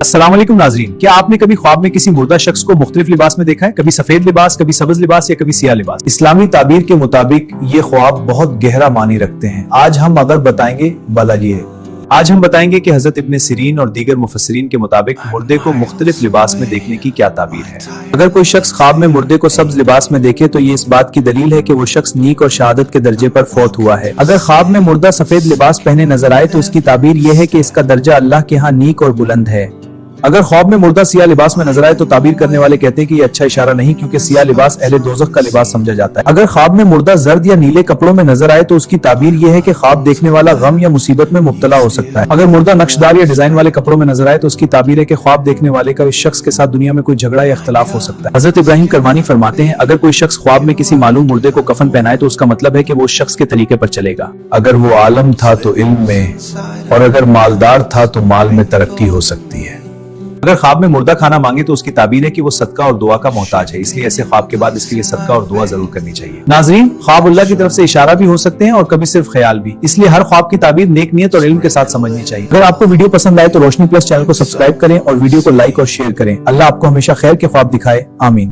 السلام علیکم ناظرین، کیا آپ نے کبھی خواب میں کسی مردہ شخص کو مختلف لباس میں دیکھا ہے؟ کبھی سفید لباس، کبھی سبز لباس یا کبھی سیاہ لباس؟ اسلامی تعبیر کے مطابق یہ خواب بہت گہرا معنی رکھتے ہیں۔ آج ہم بتائیں گے کہ حضرت ابن سیرین اور دیگر مفسرین کے مطابق مردے کو مختلف لباس میں دیکھنے کی کیا تعبیر ہے۔ اگر کوئی شخص خواب میں مردے کو سبز لباس میں دیکھے تو یہ اس بات کی دلیل ہے کہ وہ شخص نیک اور شہادت کے درجے پر فوت ہوا ہے۔ اگر خواب میں مردہ سفید لباس پہنے نظر آئے تو اس کی تعبیر یہ ہے کہ اس کا درجہ اللہ کے ہاں نیک اور بلند ہے۔ اگر خواب میں مردہ سیاہ لباس میں نظر آئے تو تعبیر کرنے والے کہتے ہیں کہ یہ اچھا اشارہ نہیں، کیونکہ سیاہ لباس اہل دوزخ کا لباس سمجھا جاتا ہے۔ اگر خواب میں مردہ زرد یا نیلے کپڑوں میں نظر آئے تو اس کی تعبیر یہ ہے کہ خواب دیکھنے والا غم یا مصیبت میں مبتلا ہو سکتا ہے۔ اگر مردہ نقشدار یا ڈیزائن والے کپڑوں میں نظر آئے تو اس کی تعبیر ہے کہ خواب دیکھنے والے کا اس شخص کے ساتھ دنیا میں کوئی جھگڑا یا اختلاف ہو سکتا ہے۔ حضرت ابراہیم کرمانی فرماتے ہیں، اگر کوئی شخص خواب میں کسی معلوم مردے کو کفن پہنائے تو اس کا مطلب ہے کہ وہ اس شخص کے طریقے پر چلے گا۔ اگر وہ عالم تھا تو علم میں، اور اگر مالدار تھا تو مال میں ترقی ہو سکتی ہے۔ اگر خواب میں مردہ کھانا مانگے تو اس کی تعبیر ہے کہ وہ صدقہ اور دعا کا محتاج ہے، اس لیے ایسے خواب کے بعد اس کے لیے صدقہ اور دعا ضرور کرنی چاہیے۔ ناظرین، خواب اللہ کی طرف سے اشارہ بھی ہو سکتے ہیں اور کبھی صرف خیال بھی، اس لیے ہر خواب کی تعبیر نیک نیت اور علم کے ساتھ سمجھنی چاہیے۔ اگر آپ کو ویڈیو پسند آئے تو روشنی پلس چینل کو سبسکرائب کریں اور ویڈیو کو لائک اور شیئر کریں۔ اللہ آپ کو ہمیشہ خیر کے خواب دکھائے، آمین۔